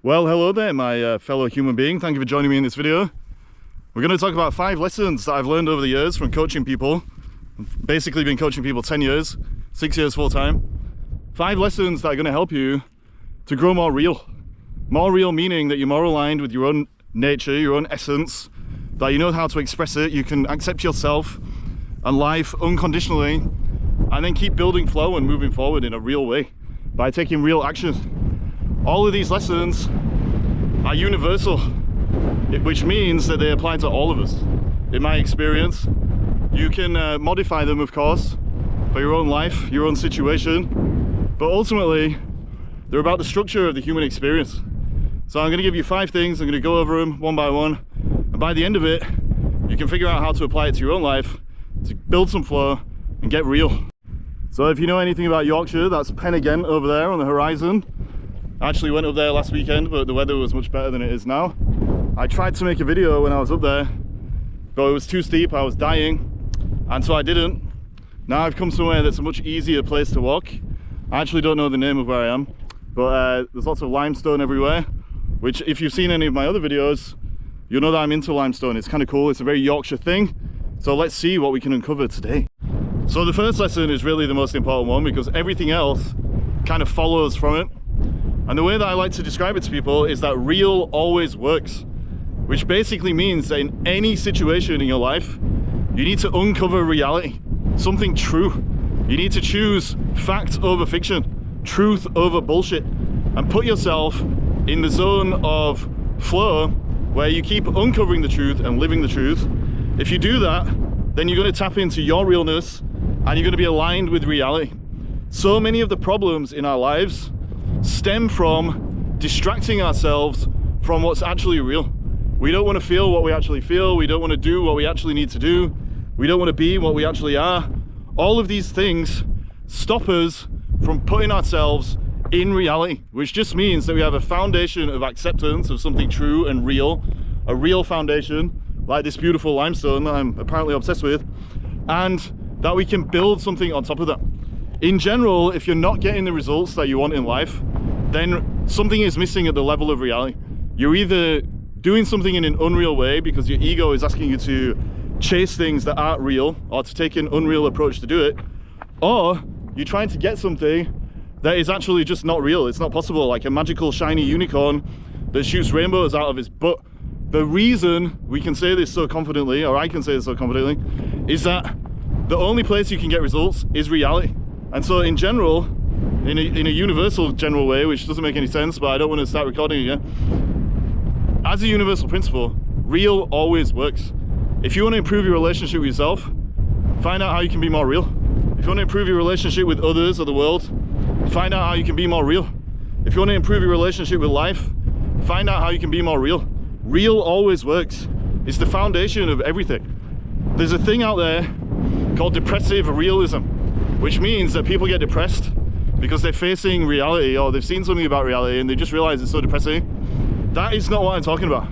Well, hello there, my fellow human being. Thank you for joining me in this video. We're going to talk about 5 lessons that I've learned over the years from coaching people. I've basically been coaching people 10 years, 6 years full time. 5 lessons that are going to help you to grow more real. More real meaning that you're more aligned with your own nature, your own essence, that you know how to express it, you can accept yourself and life unconditionally, and then keep building flow and moving forward in a real way by taking real action. All of these lessons are universal, which means that they apply to all of us. In my experience, you can modify them, of course, for your own life, your own situation, but ultimately they're about the structure of the human experience. So I'm going to give you 5 things. I'm going to go over them one by one, and by the end of it you can figure out how to apply it to your own life to build some flow and get real. So if you know anything about Yorkshire, that's Pen again over there on the horizon. I actually went up there last weekend, but the weather was much better than it is now. I tried to make a video when I was up there, but it was too steep, I was dying, and so I didn't. Now I've come somewhere that's a much easier place to walk. I actually don't know the name of where I am, but there's lots of limestone everywhere, which if you've seen any of my other videos, you'll know that I'm into limestone. It's kind of cool, it's a very Yorkshire thing. So let's see what we can uncover today. So the first lesson is really the most important one, because everything else kind of follows from it. And the way that I like to describe it to people is that real always works, which basically means that in any situation in your life, you need to uncover reality, something true. You need to choose fact over fiction, truth over bullshit, and put yourself in the zone of flow where you keep uncovering the truth and living the truth. If you do that, then you're going to tap into your realness and you're going to be aligned with reality. So many of the problems in our lives stem from distracting ourselves from what's actually real. We don't want to feel what we actually feel. We don't want to do what we actually need to do. We don't want to be what we actually are. All of these things stop us from putting ourselves in reality, which just means that we have a foundation of acceptance of something true and real, a real foundation like this beautiful limestone that I'm apparently obsessed with, and that we can build something on top of that. In general, if you're not getting the results that you want in life, then something is missing at the level of reality. You're either doing something in an unreal way because your ego is asking you to chase things that aren't real, or to take an unreal approach to do it, or you're trying to get something that is actually just not real. It's not possible, like a magical shiny unicorn that shoots rainbows out of its butt. The reason we can say this so confidently, or I can say this so confidently, is that the only place you can get results is reality. And so in general, in a universal general way, which doesn't make any sense, but I don't want to start recording again. As a universal principle, real always works. If you want to improve your relationship with yourself, find out how you can be more real. If you want to improve your relationship with others or the world, find out how you can be more real. If you want to improve your relationship with life, find out how you can be more real. Real always works. It's the foundation of everything. There's a thing out there called depressive realism, which means that people get depressed because they're facing reality, or they've seen something about reality and they just realize it's so depressing. That is not what I'm talking about.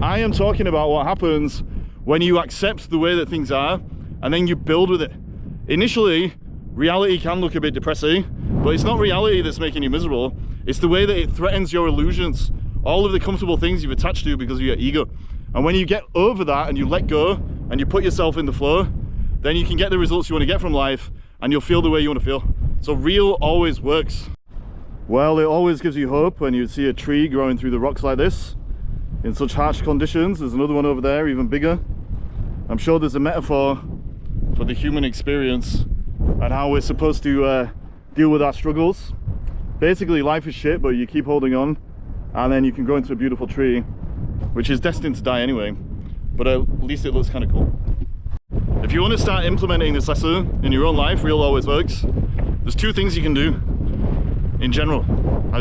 I am talking about what happens when you accept the way that things are and then you build with it. Initially, reality can look a bit depressing, but it's not reality that's making you miserable. It's the way that it threatens your illusions, all of the comfortable things you've attached to because of your ego. And when you get over that and you let go and you put yourself in the flow, then you can get the results you want to get from life and you'll feel the way you want to feel. So real always works. Well, it always gives you hope when you see a tree growing through the rocks like this in such harsh conditions. There's another one over there, even bigger. I'm sure there's a metaphor for the human experience and how we're supposed to deal with our struggles. Basically, life is shit, but you keep holding on, and then you can grow into a beautiful tree, which is destined to die anyway, but at least it looks kind of cool. If you want to start implementing this lesson in your own life, real always works, there's 2 things you can do in general.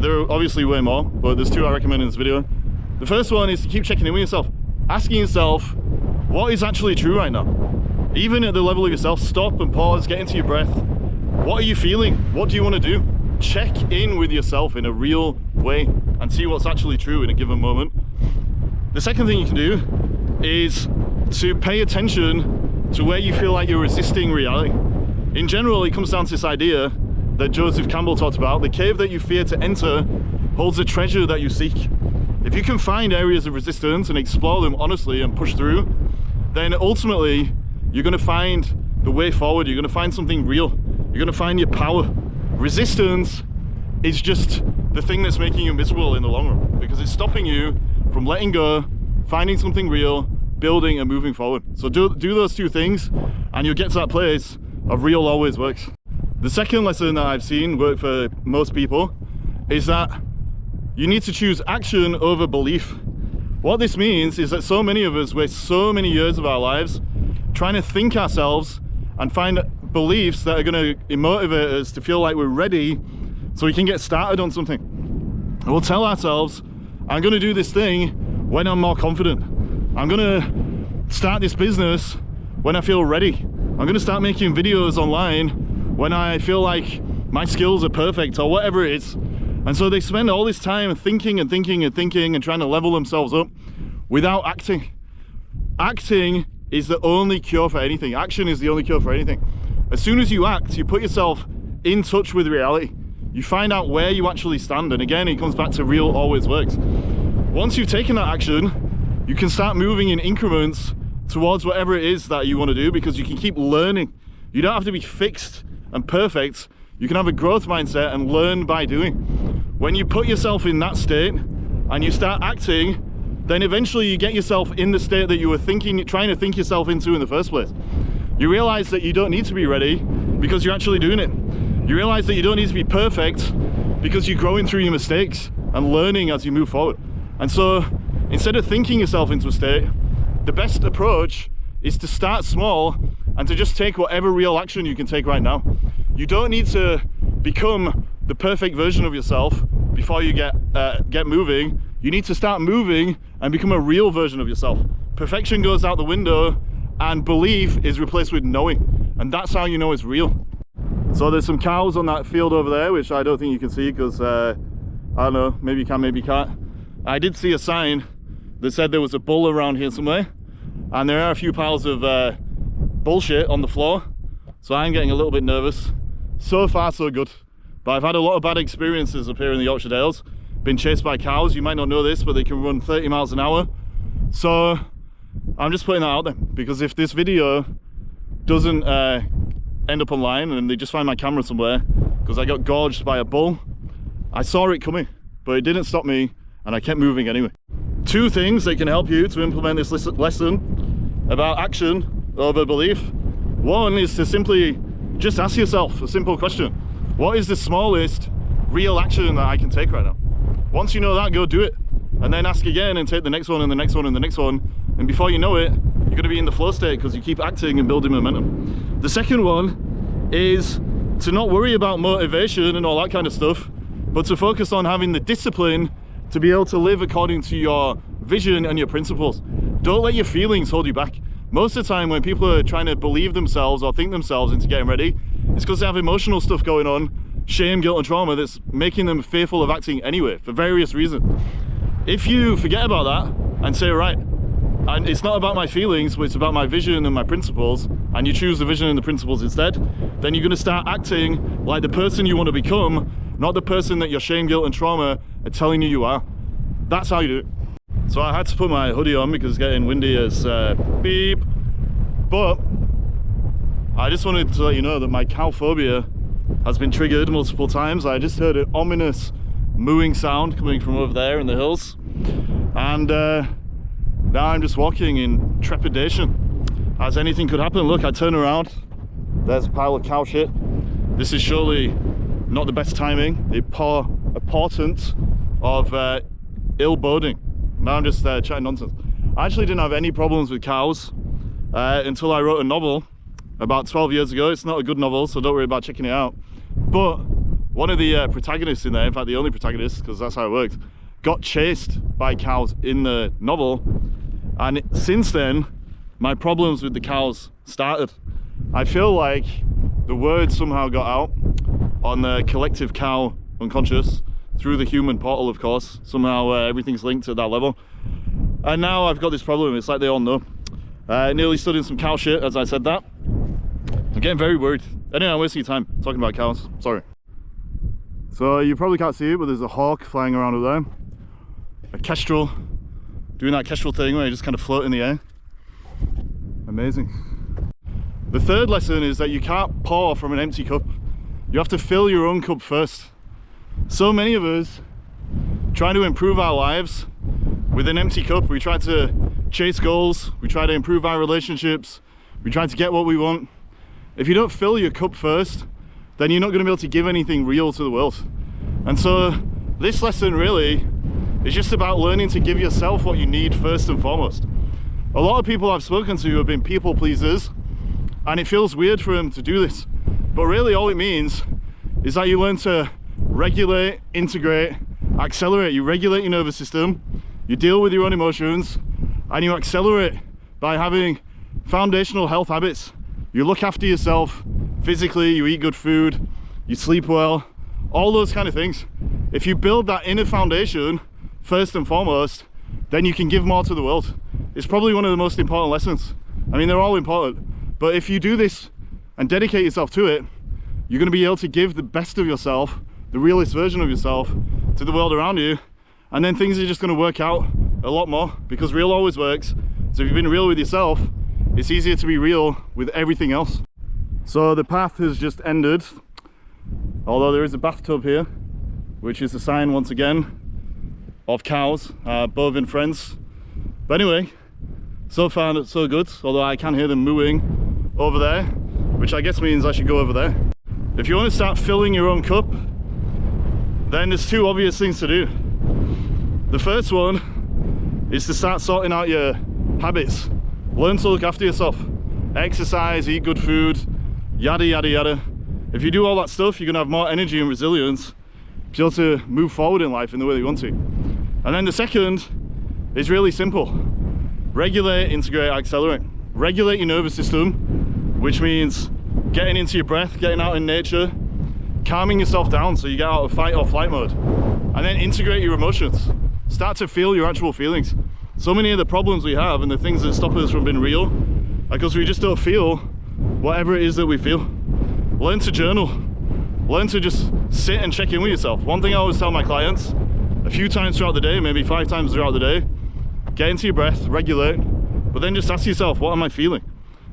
There are obviously way more, but there's 2 I recommend in this video. The first one is to keep checking in with yourself, asking yourself, what is actually true right now? Even at the level of yourself, stop and pause, get into your breath. What are you feeling? What do you want to do? Check in with yourself in a real way and see what's actually true in a given moment. The second thing you can do is to pay attention to where you feel like you're resisting reality. In general, it comes down to this idea that Joseph Campbell talked about: the cave that you fear to enter holds a treasure that you seek. If you can find areas of resistance and explore them honestly and push through, then ultimately you're going to find the way forward. You're going to find something real. You're going to find your power. Resistance is just the thing that's making you miserable in the long run, because it's stopping you from letting go, finding something real, building and moving forward. So do those two things and you'll get to that place of real always works. The second lesson that I've seen work for most people is that you need to choose action over belief. What this means is that so many of us waste so many years of our lives trying to think ourselves and find beliefs that are going to motivate us to feel like we're ready so we can get started on something. And we'll tell ourselves, I'm going to do this thing when I'm more confident. I'm going to start this business when I feel ready. I'm going to start making videos online when I feel like my skills are perfect, or whatever it is. And so they spend all this time thinking and thinking and thinking and trying to level themselves up without acting. Acting is the only cure for anything. Action is the only cure for anything. As soon as you act, you put yourself in touch with reality. You find out where you actually stand. And again, it comes back to real always works. Once you've taken that action, you can start moving in increments towards whatever it is that you want to do, because you can keep learning. You don't have to be fixed and perfect. You can have a growth mindset and learn by doing. When you put yourself in that state and you start acting, then eventually you get yourself in the state that you were trying to think yourself into in the first place. You realize that you don't need to be ready because you're actually doing it. You realize that you don't need to be perfect because you're growing through your mistakes and learning as you move forward. And so instead of thinking yourself into a state, the best approach is to start small and to just take whatever real action you can take right now. You don't need to become the perfect version of yourself before you get moving. You need to start moving and become a real version of yourself. Perfection goes out the window and belief is replaced with knowing, and that's how you know it's real. So there's some cows on that field over there, which I don't think you can see because I don't know, maybe you can, maybe you can't. I did see a sign that said there was a bull around here somewhere, and there are a few piles of bullshit on the floor, so I'm getting a little bit nervous. So far so good, but I've had a lot of bad experiences up here in the Yorkshire Dales. Been chased by cows. You might not know this, but they can run 30 miles an hour. So I'm just putting that out there, because if this video doesn't end up online and they just find my camera somewhere because I got gorged by a bull, I saw it coming, but it didn't stop me and I kept moving anyway. Two things that can help you to implement this lesson about action over belief. One is to simply just ask yourself a simple question. What is the smallest real action that I can take right now? Once you know that, go do it. And then ask again and take the next one and the next one and the next one. And before you know it, you're going to be in the flow state because you keep acting and building momentum. The second one is to not worry about motivation and all that kind of stuff, but to focus on having the discipline to be able to live according to your vision and your principles. Don't let your feelings hold you back. Most of the time when people are trying to believe themselves or think themselves into getting ready, it's because they have emotional stuff going on, shame, guilt and trauma that's making them fearful of acting anyway, for various reasons. If you forget about that and say, right, and it's not about my feelings, but it's about my vision and my principles, and you choose the vision and the principles instead, then you're going to start acting like the person you want to become, not the person that your shame, guilt and trauma are telling you are. That's how you do it. So I had to put my hoodie on because it's getting windy as beep, but I just wanted to let you know that my cow phobia has been triggered multiple times. I just heard an ominous mooing sound coming from over there in the hills, and now I'm just walking in trepidation as anything could happen. Look, I turn around, there's a pile of cow shit. This is surely not the best timing, a portent of ill boding. Now I'm just chatting nonsense. I actually didn't have any problems with cows until I wrote a novel about 12 years ago. It's not a good novel, so don't worry about checking it out. But one of the protagonists in there, in fact the only protagonist, because that's how it worked, got chased by cows in the novel, and since then my problems with the cows started. I feel like the word somehow got out on the collective cow unconscious through the human portal, of course. Somehow everything's linked at that level, and now I've got this problem. It's like they all know. Nearly stood in some cow shit as I said that. I'm getting very worried. Anyway, I'm wasting your time talking about cows, sorry. So you probably can't see it, but there's a hawk flying around up there. a kestrel, doing that kestrel thing where you just kind of float in the air. Amazing. The third lesson is that you can't pour from an empty cup. You have to fill your own cup first. So many of us try to improve our lives with an empty cup. We try to chase goals, we try to improve our relationships, we try to get what we want. If you don't fill your cup first, then you're not going to be able to give anything real to the world. And so this lesson really is just about learning to give yourself what you need first and foremost. A lot of people I've spoken to have been people pleasers, and it feels weird for them to do this. But really all it means is that you learn to regulate, integrate, accelerate. You regulate your nervous system, you deal with your own emotions, and you accelerate by having foundational health habits. You look after yourself physically, you eat good food, you sleep well, all those kind of things. If you build that inner foundation first and foremost, then you can give more to the world. It's probably one of the most important lessons. I mean, they're all important, but if you do this and dedicate yourself to it, you're going to be able to give the best of yourself, the realest version of yourself, to the world around you, and then things are just going to work out a lot more, because real always works. So if you've been real with yourself, it's easier to be real with everything else. So the path has just ended, although there is a bathtub here, which is a sign once again of cows, bovine friends. But anyway, so far so good, although I can hear them mooing over there, which I guess means I should go over there. If you want to start filling your own cup, then there's two obvious things to do. The first one is to start sorting out your habits. Learn to look after yourself. Exercise, eat good food, yada yada yada. If you do all that stuff, you're going to have more energy and resilience to be able to move forward in life in the way that you want to. And then the second is really simple. Regulate, integrate, accelerate. Regulate your nervous system, which means getting into your breath, getting out in nature, calming yourself down so you get out of fight or flight mode. And then integrate your emotions. Start to feel your actual feelings. So many of the problems we have and the things that stop us from being real are because we just don't feel whatever it is that we feel. Learn to journal. Learn to just sit and check in with yourself. One thing I always tell my clients, a few times throughout the day, maybe 5 times throughout the day, get into your breath, regulate, but then just ask yourself, what am I feeling?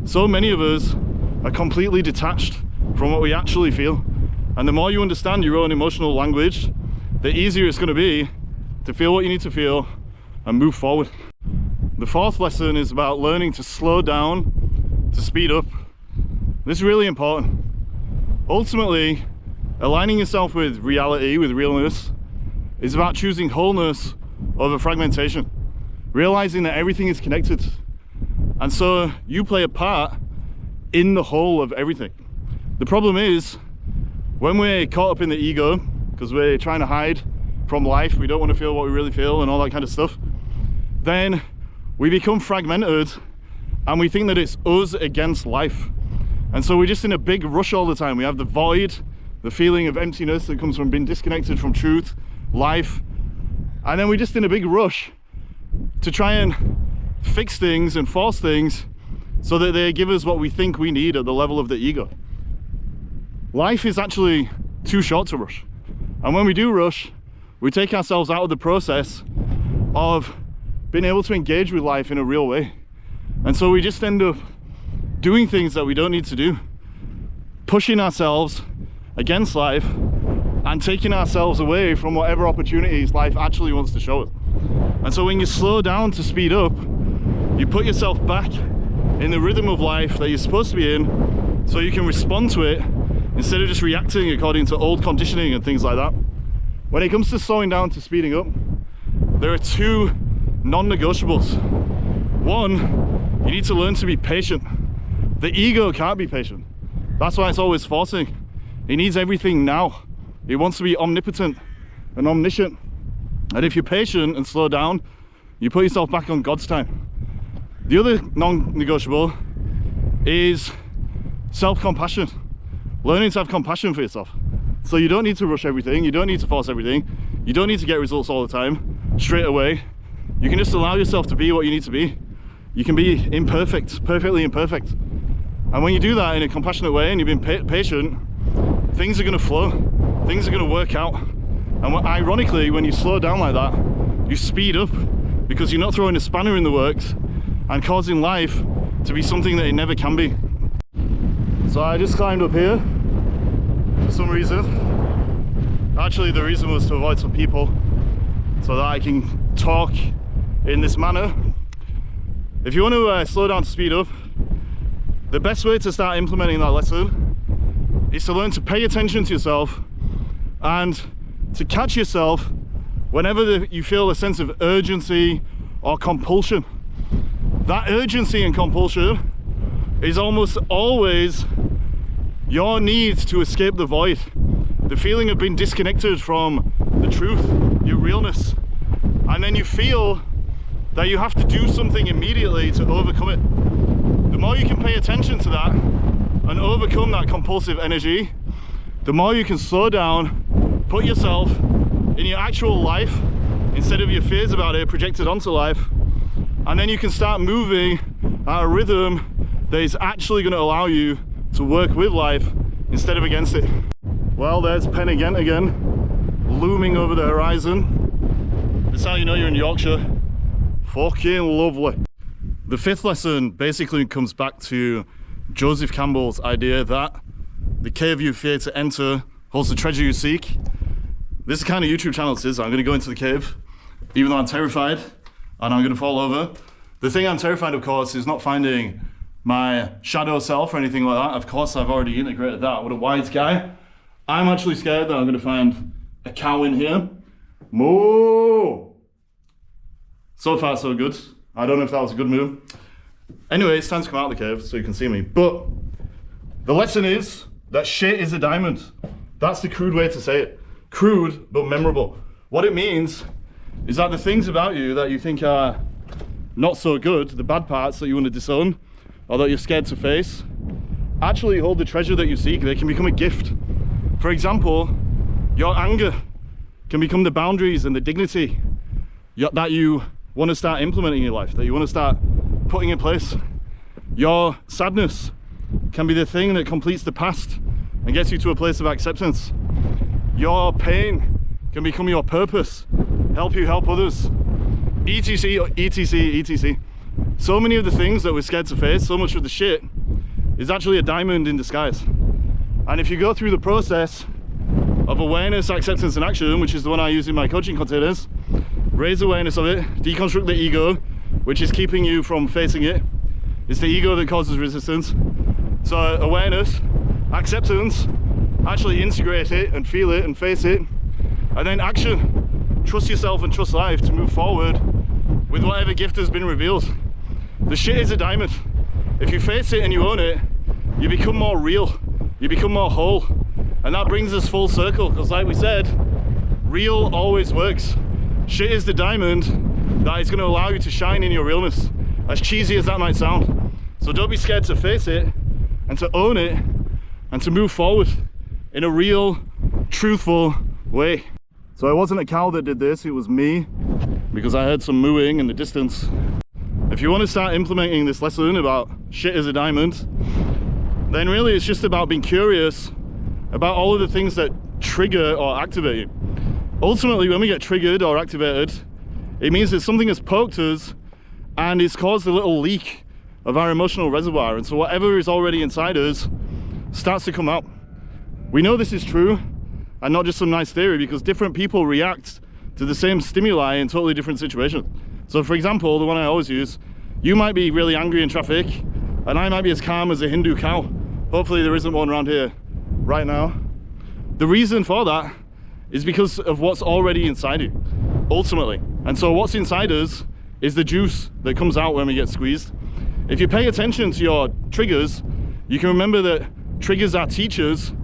So many of us are completely detached from what we actually feel. And the more you understand your own emotional language, the easier it's going to be to feel what you need to feel and move forward. The fourth lesson is about learning to slow down, to speed up. This is really important. Ultimately, aligning yourself with reality, with realness, is about choosing wholeness over fragmentation, realizing that everything is connected. And so you play a part in the whole of everything. The problem is, when we're caught up in the ego, because we're trying to hide from life, we don't want to feel what we really feel and all that kind of stuff, then we become fragmented and we think that it's us against life. And so we're just in a big rush all the time. We have the void, the feeling of emptiness that comes from being disconnected from truth, life, and then we're just in a big rush to try and fix things and force things so that they give us what we think we need at the level of the ego. Life is actually too short to rush, and when we do rush, we take ourselves out of the process of being able to engage with life in a real way. And so we just end up doing things that we don't need to do, pushing ourselves against life and taking ourselves away from whatever opportunities life actually wants to show us. And so when you slow down to speed up, you put yourself back in the rhythm of life that you're supposed to be in, so you can respond to it instead of just reacting according to old conditioning and things like that. When it comes to slowing down to speeding up, there are two non-negotiables. One, you need to learn to be patient. The ego can't be patient. That's why it's always forcing. It needs everything now. It wants to be omnipotent and omniscient. And if you're patient and slow down, you put yourself back on God's time. The other non-negotiable is self-compassion. Learning to have compassion for yourself. So you don't need to rush everything, you don't need to force everything, you don't need to get results all the time, straight away. You can just allow yourself to be what you need to be. You can be imperfect, perfectly imperfect. And when you do that in a compassionate way and you've been patient, things are going to flow, things are going to work out. And ironically, when you slow down like that, you speed up because you're not throwing a spanner in the works and causing life to be something that it never can be. So I just climbed up here for some reason. Actually, the reason was to avoid some people so that I can talk in this manner. If you want to slow down to speed up, the best way to start implementing that lesson is to learn to pay attention to yourself and to catch yourself whenever you feel a sense of urgency or compulsion. That urgency and compulsion is almost always your need to escape the void, the feeling of being disconnected from the truth, your realness, and then you feel that you have to do something immediately to overcome it. The more you can pay attention to that and overcome that compulsive energy, the more you can slow down, put yourself in your actual life instead of your fears about it projected onto life, and then you can start moving at a rhythm that is actually going to allow you to work with life instead of against it. Well, there's Pen again, looming over the horizon. That's how you know you're in Yorkshire. Fucking lovely. The fifth lesson basically comes back to Joseph Campbell's idea that the cave you fear to enter holds the treasure you seek. This is the kind of YouTube channel this is. I'm going to go into the cave, even though I'm terrified, and I'm going to fall over. The thing I'm terrified of course is not finding my shadow self or anything like that. Of course I've already integrated that. What a wise guy. I'm actually scared that I'm going to find a cow in here. Moo! So far so good. I don't know if that was a good move. Anyway, it's time to come out of the cave so you can see me. But the lesson is that shit is a diamond. That's the crude way to say it. Crude, but memorable. What it means is that the things about you that you think are not so good, the bad parts that you want to disown, or that you're scared to face, actually hold the treasure that you seek. They can become a gift. For example, your anger can become the boundaries and the dignity that you want to start implementing in your life, that you want to start putting in place. Your sadness can be the thing that completes the past and gets you to a place of acceptance. Your pain can become your purpose, help you help others, etc, etc, etc. So many of the things that we're scared to face, so much of the shit, is actually a diamond in disguise. And if you go through the process of awareness, acceptance and action, which is the one I use in my coaching containers, raise awareness of it, deconstruct the ego, which is keeping you from facing it. It's the ego that causes resistance. So awareness, acceptance, actually integrate it and feel it and face it, and then action. Trust yourself and trust life to move forward with whatever gift has been revealed. The shit is a diamond. If you face it and you own it, you become more real, you become more whole. And that brings us full circle, because like we said, real always works. Shit is the diamond that is going to allow you to shine in your realness, as cheesy as that might sound. So don't be scared to face it and to own it and to move forward in a real, truthful way. So it wasn't a cow that did this, it was me, because I heard some mooing in the distance. If you want to start implementing this lesson about shit is a diamond, then really it's just about being curious about all of the things that trigger or activate you. Ultimately, when we get triggered or activated, it means that something has poked us and it's caused a little leak of our emotional reservoir, and so whatever is already inside us starts to come out. We know this is true and not just some nice theory, because different people react to the same stimuli in totally different situations. So for example, the one I always use, you might be really angry in traffic and I might be as calm as a Hindu cow. Hopefully there isn't one around here right now. The reason for that is because of what's already inside you, ultimately. And so what's inside us is the juice that comes out when we get squeezed. If you pay attention to your triggers, you can remember that triggers are teachers,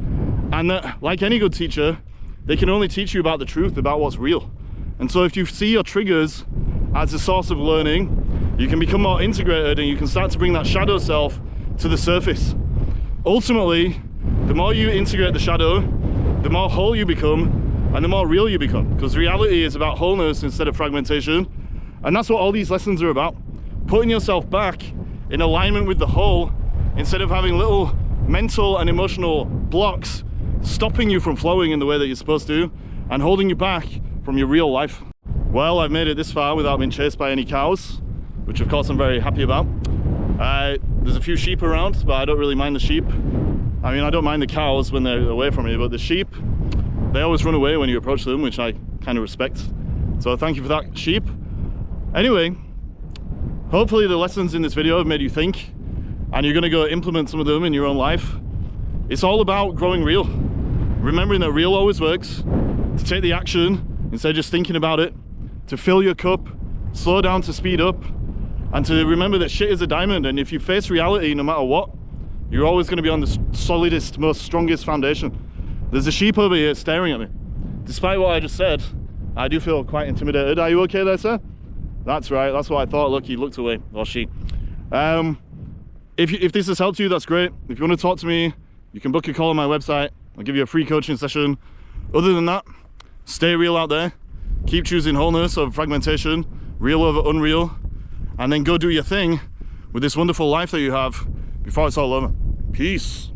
and that, like any good teacher, they can only teach you about the truth, about what's real. And so if you see your triggers as a source of learning, you can become more integrated and you can start to bring that shadow self to the surface. Ultimately, the more you integrate the shadow, the more whole you become and the more real you become, because reality is about wholeness instead of fragmentation. And that's what all these lessons are about. Putting yourself back in alignment with the whole instead of having little mental and emotional blocks stopping you from flowing in the way that you're supposed to and holding you back from your real life. Well, I've made it this far without being chased by any cows, which of course I'm very happy about. There's a few sheep around, but I don't really mind the sheep. I mean, I don't mind the cows when they're away from me, but the sheep, they always run away when you approach them, which I kind of respect. So thank you for that, sheep. Anyway, hopefully the lessons in this video have made you think, and you're going to go implement some of them in your own life. It's all about growing real. Remembering that real always works, to take the action instead of just thinking about it, to fill your cup, slow down to speed up, and to remember that shit is a diamond, and if you face reality no matter what, you're always going to be on the solidest, most strongest foundation. There's a sheep over here staring at me. Despite what I just said, I do feel quite intimidated. Are you okay there, sir? That's right, that's what I thought. Look, he looked away, or she. If this has helped you, that's great. If you want to talk to me, you can book a call on my website. I'll give you a free coaching session. Other than that, stay real out there. Keep choosing wholeness over fragmentation, real over unreal, and then go do your thing with this wonderful life that you have before it's all over. Peace.